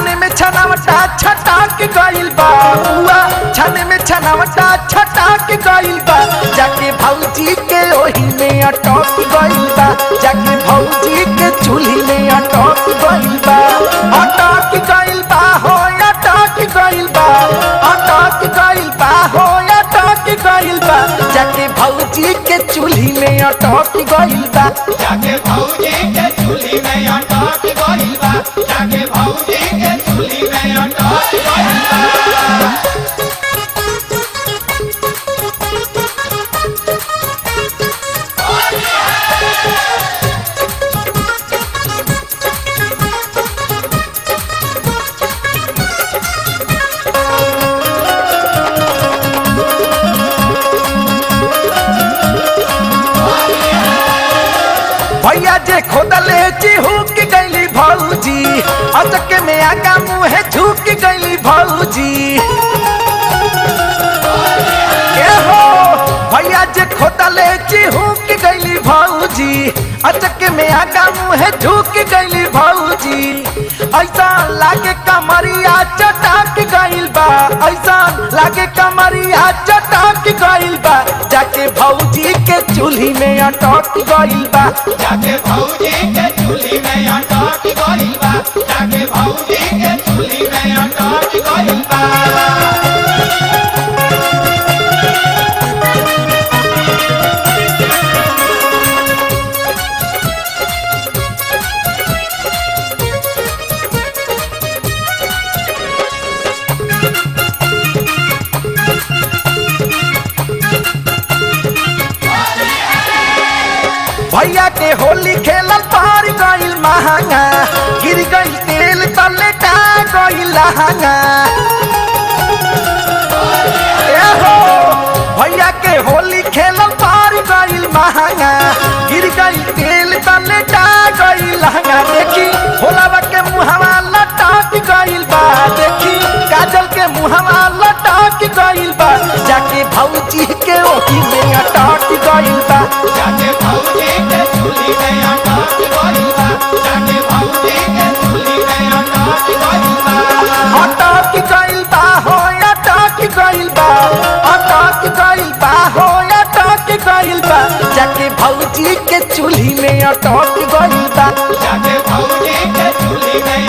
छाने में छनावटा छटाक गइल बा बुआ छाने में छनावटा छटाक गइल बा जाके भौजी के ओही में अटक गइल बा जाके भौजी के चूल्ही में अटक गइल बा अटक गइल बा हो अटक गइल बा अटक गइल बा हो अटक गइल बा जाके भौजी के चूल्ही में अटक गइल बा जाके भौजी के चूल्ही में अटक गइल बा जाके भौजी के चूल्ही में अटक गइल बा भैया जे खोदले चिहुक गइली भौजी अचक में आगा मुँह झुक गइली भौजी ए हो भैया जे खोदले चिहुक गइली भौजी अचक में आगा मुँह झुक गइली भौजी ऐसा लागे कमरिया चटाक गइल बा ऐसा लागे कमरिया चटाक गइल बा जाके भौजी के चूल्ही में अटक गइल बा जाके भौजी के चूल्ही में अटक गइल बा जाके भौजी के चूल्ही में अटक गइल बा भैया के होली खेलल पार गइल महंगा गिर गइल तेल तले टा गइल लहंगा ए हो भैया के होली खेलल पार गइल महंगा गिर गइल तेल तले टा गइल लहंगा देखी भोलावा के मुहवा लटक गइल बा देखी काजल के मुहवा लटक गइल बा जाके भौजी के ओही में अटक गइल बा जाके भौजी के चूल्ही में अटक गइल बा जाके भौजी के चूल्ही में अटक गइल बा अटक गइल बा हो अटक गइल बा अटक गइल बा हो अटक गइल बा जाके भौजी के चूल्ही में अटक गइल बा जाके भौजी के चूल्ही में